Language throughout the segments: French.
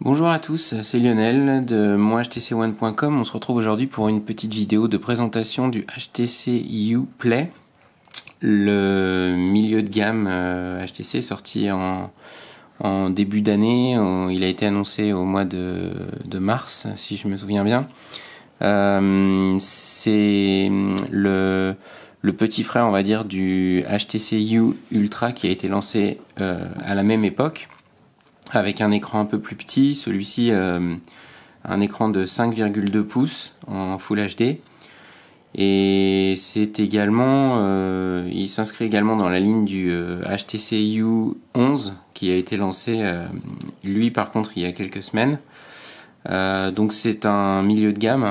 Bonjour à tous, c'est Lionel de monhtc1.com. On se retrouve aujourd'hui pour une petite vidéo de présentation du HTC Uplay, le milieu de gamme HTC sorti en début d'année. Il a été annoncé au mois de mars, si je me souviens bien. C'est le petit frère, on va dire, du HTC U Ultra qui a été lancé à la même époque, avec un écran un peu plus petit. Celui-ci un écran de 5,2 pouces en Full HD, et c'est également il s'inscrit également dans la ligne du HTC U11 qui a été lancé lui par contre il y a quelques semaines. Donc c'est un milieu de gamme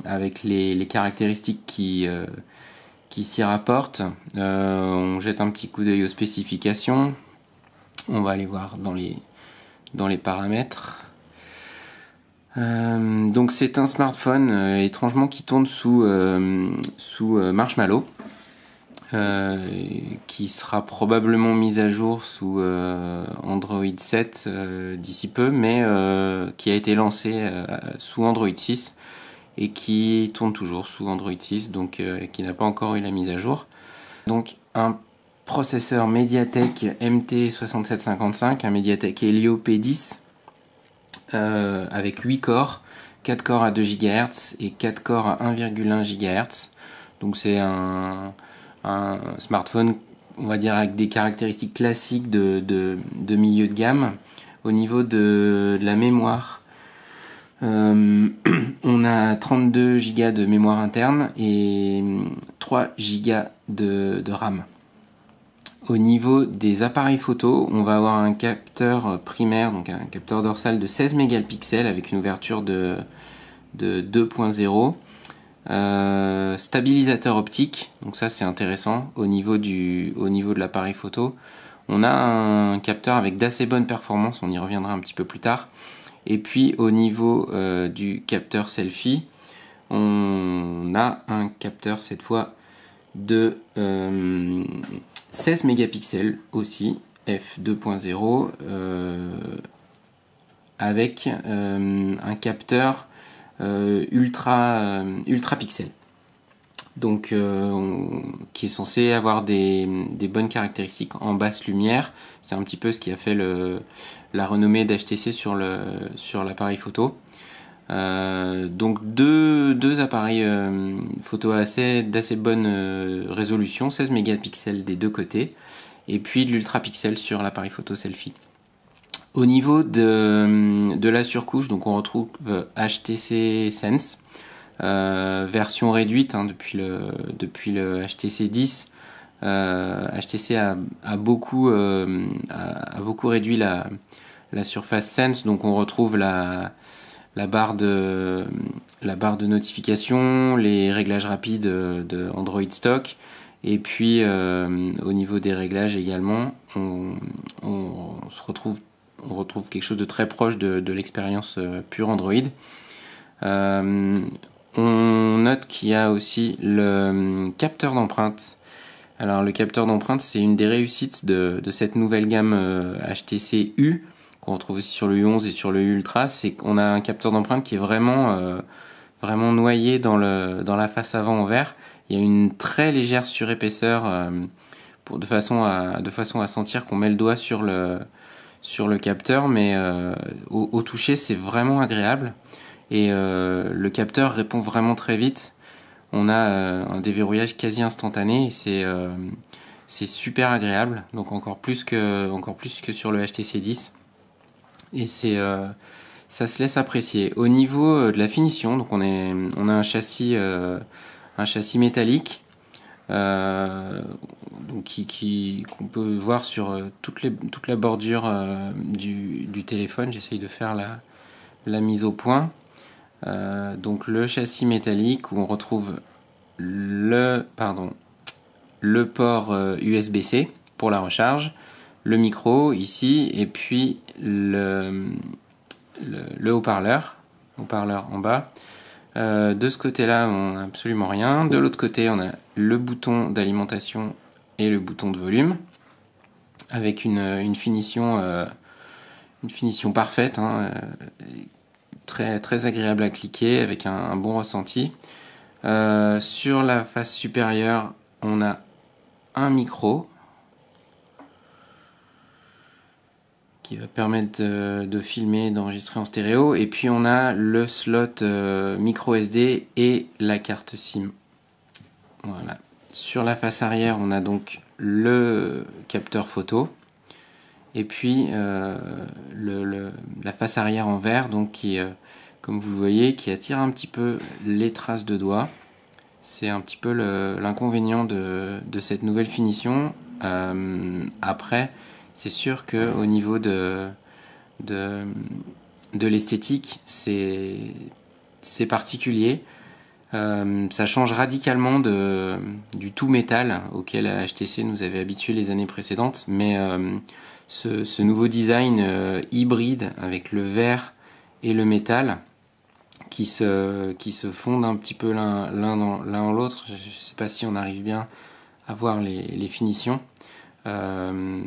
avec les caractéristiques qui s'y rapportent. On jette un petit coup d'œil aux spécifications. On va aller voir dans les paramètres. Donc c'est un smartphone étrangement qui tourne sous Marshmallow, qui sera probablement mis à jour sous Android 7 d'ici peu, mais qui a été lancé sous Android 6 et qui tourne toujours sous Android 6, donc qui n'a pas encore eu la mise à jour. Donc un processeur MediaTek MT6755, un MediaTek Helio P10 avec 8 corps, 4 corps à 2 GHz et 4 corps à 1,1 GHz. Donc c'est un smartphone, on va dire, avec des caractéristiques classiques de milieu de gamme. Au niveau de la mémoire, on a 32 Go de mémoire interne et 3 Go de RAM. Au niveau des appareils photo, on va avoir un capteur primaire, donc un capteur dorsal de 16 mégapixels avec une ouverture de 2.0. Stabilisateur optique, donc ça c'est intéressant au niveau de l'appareil photo. On a un capteur avec d'assez bonne performance, on y reviendra un petit peu plus tard. Et puis au niveau du capteur selfie, on a un capteur cette fois de 16 mégapixels aussi, f2.0, avec un capteur ultra pixel, donc qui est censé avoir des bonnes caractéristiques en basse lumière. C'est un petit peu ce qui a fait la renommée d'HTC sur l'appareil photo. Donc deux appareils photo d'assez bonne résolution, 16 mégapixels des deux côtés, et puis de l'ultra pixel sur l'appareil photo selfie. Au niveau de la surcouche, donc on retrouve HTC Sense, version réduite depuis le HTC 10. HTC a beaucoup réduit la surface Sense, donc on retrouve la barre de notification, les réglages rapides de Android stock, et puis au niveau des réglages également, on retrouve quelque chose de très proche de l'expérience pure Android. On note qu'il y a aussi le capteur d'empreinte. Alors le capteur d'empreinte, c'est une des réussites de cette nouvelle gamme HTC U, qu'on retrouve aussi sur le U11 et sur le U Ultra. C'est qu'on a un capteur d'empreinte qui est vraiment noyé dans la face avant en verre. Il y a une très légère surépaisseur de façon à sentir qu'on met le doigt sur le capteur, mais au toucher c'est vraiment agréable, et le capteur répond vraiment très vite. On a un déverrouillage quasi instantané, et c'est super agréable, donc encore plus que sur le HTC 10, et ça se laisse apprécier. Au niveau de la finition, donc on a un châssis métallique, donc qu'on peut voir sur toute la bordure du téléphone. J'essaye de faire la mise au point. Donc le châssis métallique, où on retrouve le port USB-C pour la recharge, le micro ici, et puis le haut-parleur en bas. De ce côté-là, on n'a absolument rien. De l'autre côté, on a le bouton d'alimentation et le bouton de volume, avec une finition une finition parfaite, hein, très, très agréable à cliquer avec un bon ressenti. Sur la face supérieure, on a un micro qui va permettre de filmer, d'enregistrer en stéréo. Et puis on a le slot micro SD et la carte SIM. Voilà. Sur la face arrière, on a donc le capteur photo. Et puis la face arrière en verre, donc qui, comme vous le voyez, qui attire un petit peu les traces de doigts. C'est un petit peu l'inconvénient de cette nouvelle finition. Après, c'est sûr qu'au niveau de l'esthétique, c'est particulier. Ça change radicalement du tout métal auquel HTC nous avait habitués les années précédentes, mais ce nouveau design hybride avec le verre et le métal qui se fondent un petit peu l'un en l'autre. Je ne sais pas si on arrive bien à voir les finitions.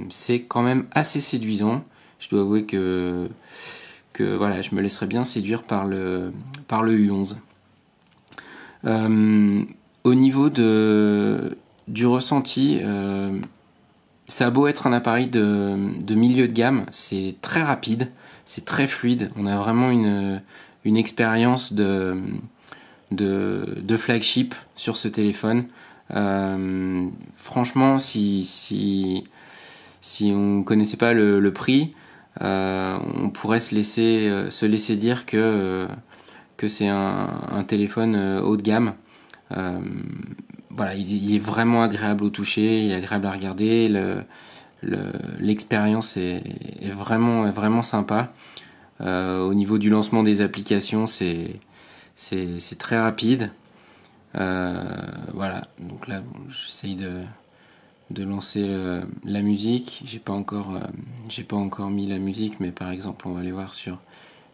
C'est quand même assez séduisant. Je dois avouer que voilà, je me laisserais bien séduire par le U11. Au niveau du ressenti, ça a beau être un appareil de milieu de gamme, c'est très rapide, c'est très fluide. On a vraiment une expérience de flagship sur ce téléphone. Franchement, si on connaissait pas le prix, on pourrait se laisser dire que c'est un téléphone haut de gamme. Voilà, il est vraiment agréable au toucher, il est agréable à regarder. L'expérience est vraiment sympa. Au niveau du lancement des applications, c'est très rapide. Voilà, donc là, j'essaye de lancer la musique. J'ai pas encore mis la musique, mais par exemple, on va aller voir sur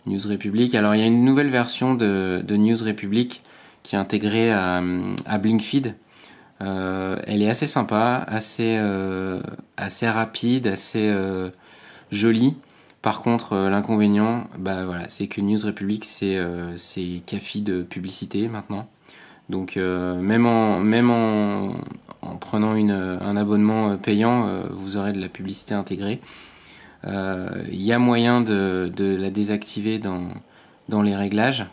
News Republic. Alors, il y a une nouvelle version de News Republic qui est intégrée à Blinkfeed. Elle est assez sympa, assez rapide, assez jolie. Par contre, l'inconvénient, voilà, c'est que News Republic, c'est café de publicité maintenant. Donc même en prenant un abonnement payant, vous aurez de la publicité intégrée. Il y a moyen de la désactiver dans les réglages,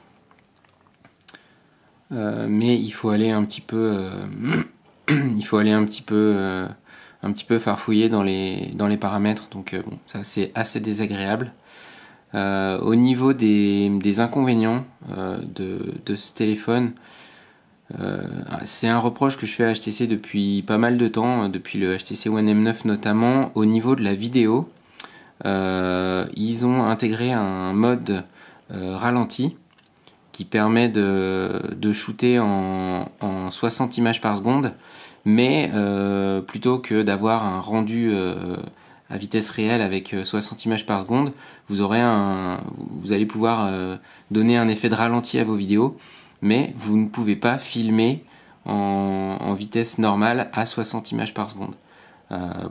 mais il faut aller un petit peu un petit peu farfouiller dans les paramètres. Donc bon, ça c'est assez désagréable. Au niveau des inconvénients de ce téléphone, c'est un reproche que je fais à HTC depuis pas mal de temps, depuis le HTC One M9 notamment. Au niveau de la vidéo, ils ont intégré un mode ralenti qui permet de shooter en 60 images par seconde, mais plutôt que d'avoir un rendu à vitesse réelle avec 60 images par seconde, vous allez pouvoir donner un effet de ralenti à vos vidéos, mais vous ne pouvez pas filmer en vitesse normale à 60 images par seconde.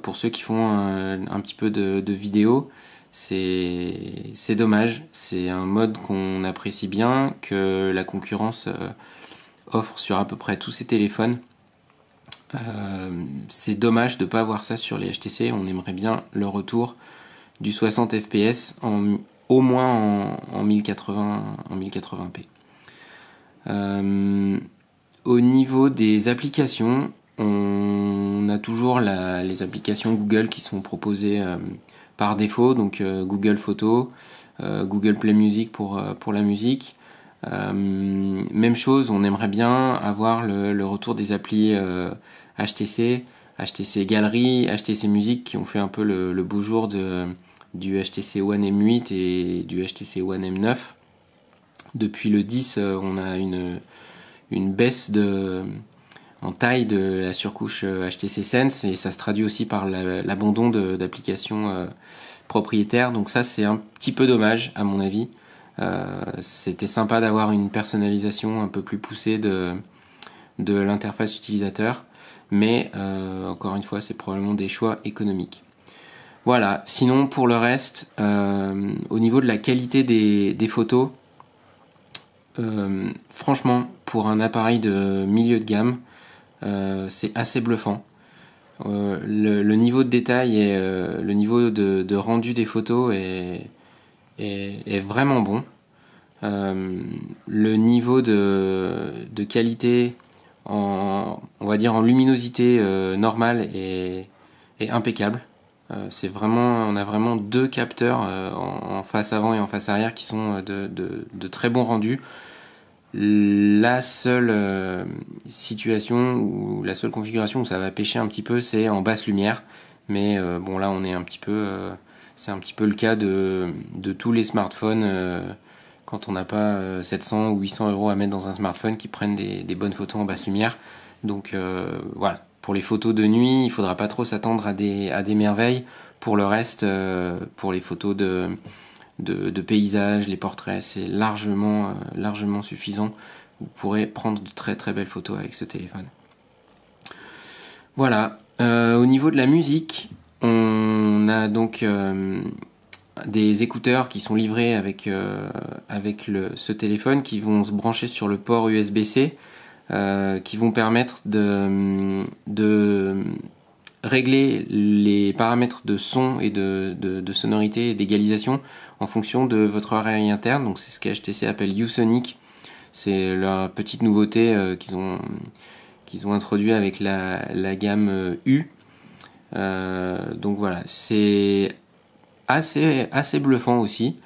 Pour ceux qui font un petit peu de vidéo, c'est dommage. C'est un mode qu'on apprécie bien, que la concurrence offre sur à peu près tous ses téléphones. C'est dommage de ne pas avoir ça sur les HTC. On aimerait bien le retour du 60 fps au moins en 1080p. Au niveau des applications, on a toujours les applications Google qui sont proposées par défaut, donc Google Photos, Google Play Music pour la musique. Même chose, on aimerait bien avoir le retour des applis HTC, HTC Gallery, HTC Music qui ont fait un peu le beau jour du HTC One M8 et du HTC One M9. Depuis le 10, on a une baisse en taille de la surcouche HTC Sense, et ça se traduit aussi par l'abandon d'applications propriétaires. Donc ça, c'est un petit peu dommage à mon avis. C'était sympa d'avoir une personnalisation un peu plus poussée de l'interface utilisateur, mais encore une fois, c'est probablement des choix économiques. Voilà, sinon pour le reste, au niveau de la qualité des photos, franchement, pour un appareil de milieu de gamme, c'est assez bluffant. Le niveau de détail et le niveau de rendu des photos est vraiment bon. Le niveau de qualité on va dire en luminosité normale est impeccable. On a vraiment deux capteurs en face avant et en face arrière qui sont de très bons rendus. La seule situation ou la seule configuration où ça va pêcher un petit peu, c'est en basse lumière. Mais bon, là, on est un petit peu, c'est un petit peu le cas de tous les smartphones quand on n'a pas 700 ou 800 euros à mettre dans un smartphone qui prennent des bonnes photos en basse lumière. Donc voilà, pour les photos de nuit, il faudra pas trop s'attendre à des merveilles. Pour le reste, pour les photos de paysages, les portraits, c'est largement suffisant. Vous pourrez prendre de très très belles photos avec ce téléphone. Voilà. Au niveau de la musique, on a donc des écouteurs qui sont livrés avec ce téléphone qui vont se brancher sur le port USB-C, qui vont permettre de régler les paramètres de son et de sonorité et d'égalisation en fonction de votre oreille interne. Donc c'est ce que HTC appelle U-Sonic. C'est leur petite nouveauté qu'ils ont introduit avec la gamme U. Donc voilà, c'est assez bluffant aussi.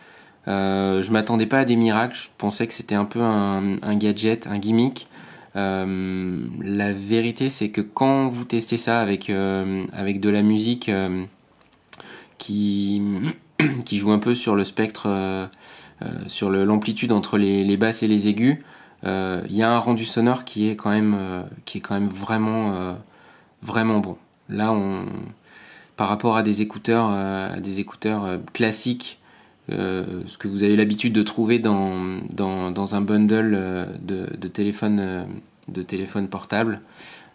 Je m'attendais pas à des miracles, je pensais que c'était un peu un gadget, un gimmick. La vérité, c'est que quand vous testez ça avec de la musique qui joue un peu sur le spectre, sur l'amplitude entre les basses et les aigus, il y a un rendu sonore qui est quand même vraiment bon. Là, par rapport à des écouteurs classiques, ce que vous avez l'habitude de trouver dans un bundle de téléphone portable.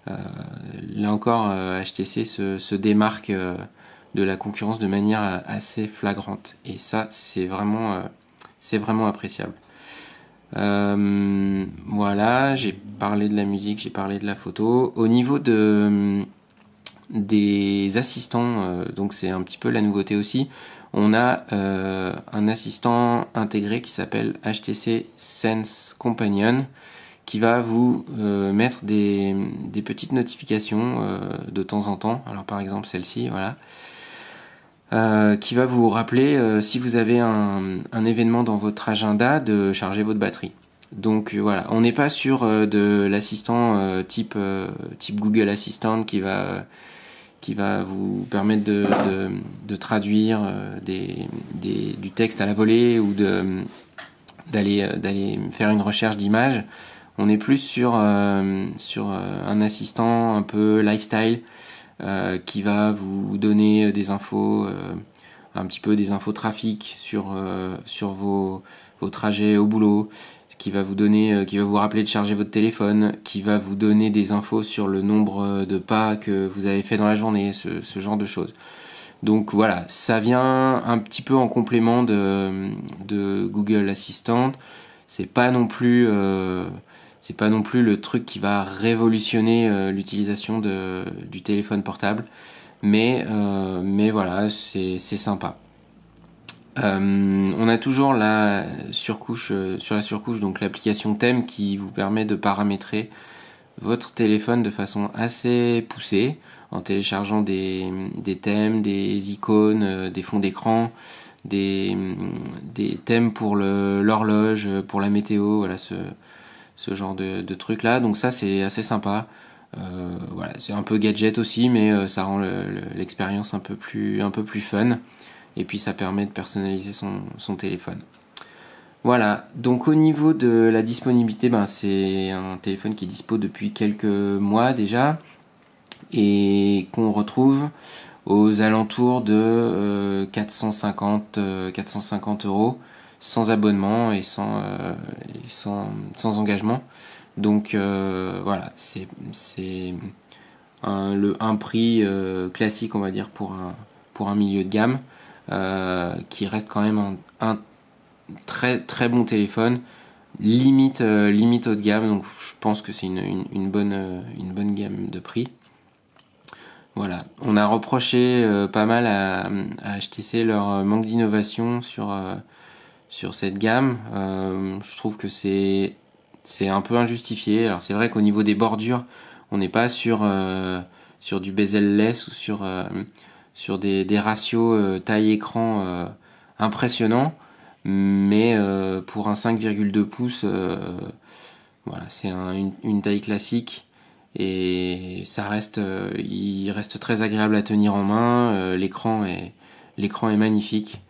Là encore, HTC se démarque de la concurrence de manière assez flagrante. Et ça, c'est vraiment appréciable. Voilà, j'ai parlé de la musique, j'ai parlé de la photo. Au niveau des assistants, donc c'est un petit peu la nouveauté aussi. On a un assistant intégré qui s'appelle HTC Sense Companion qui va vous mettre des petites notifications de temps en temps. Alors par exemple celle-ci, voilà. Qui va vous rappeler si vous avez un événement dans votre agenda de charger votre batterie. Donc voilà, on n'est pas sur de l'assistant type Google Assistant qui va vous permettre de traduire du texte à la volée ou d'aller faire une recherche d'image. On est plus sur un assistant un peu lifestyle qui va vous donner des infos, un petit peu des infos trafic sur vos trajets au boulot, qui va vous rappeler de charger votre téléphone, qui va vous donner des infos sur le nombre de pas que vous avez fait dans la journée, ce genre de choses. Donc voilà, ça vient un petit peu en complément de Google Assistant. C'est pas non plus le truc qui va révolutionner l'utilisation du téléphone portable, mais voilà, c'est sympa. On a toujours la surcouche, donc l'application thème qui vous permet de paramétrer votre téléphone de façon assez poussée en téléchargeant des thèmes, des icônes, des fonds d'écran, des thèmes pour l'horloge, pour la météo, voilà ce genre de trucs là. Donc ça c'est assez sympa. Voilà, c'est un peu gadget aussi, mais ça rend l'expérience un peu plus fun. Et puis ça permet de personnaliser son téléphone. Voilà, donc au niveau de la disponibilité, c'est un téléphone qui est dispo depuis quelques mois déjà et qu'on retrouve aux alentours de 450 euros sans abonnement et sans engagement. Donc voilà, c'est un prix classique, on va dire, pour pour un milieu de gamme, qui reste quand même un très très bon téléphone, limite haut de gamme, donc je pense que c'est une bonne gamme de prix. Voilà, on a reproché pas mal à HTC leur manque d'innovation sur cette gamme. Je trouve que c'est un peu injustifié. Alors c'est vrai qu'au niveau des bordures, on n'est pas sur du bezel-less ou sur des ratios taille écran impressionnants, mais pour un 5,2 pouces, voilà, c'est une taille classique. Et il reste très agréable à tenir en main. L'écran est magnifique.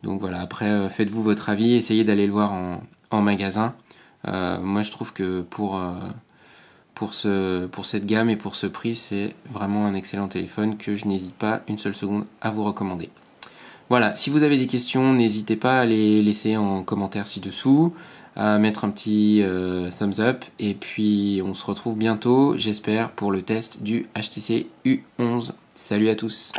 Donc voilà, après faites-vous votre avis, essayez d'aller le voir en magasin. Moi je trouve que pour cette gamme et pour ce prix, c'est vraiment un excellent téléphone que je n'hésite pas une seule seconde à vous recommander. Voilà, si vous avez des questions, n'hésitez pas à les laisser en commentaire ci-dessous, à mettre un petit thumbs up, et puis on se retrouve bientôt, j'espère, pour le test du HTC U11. Salut à tous!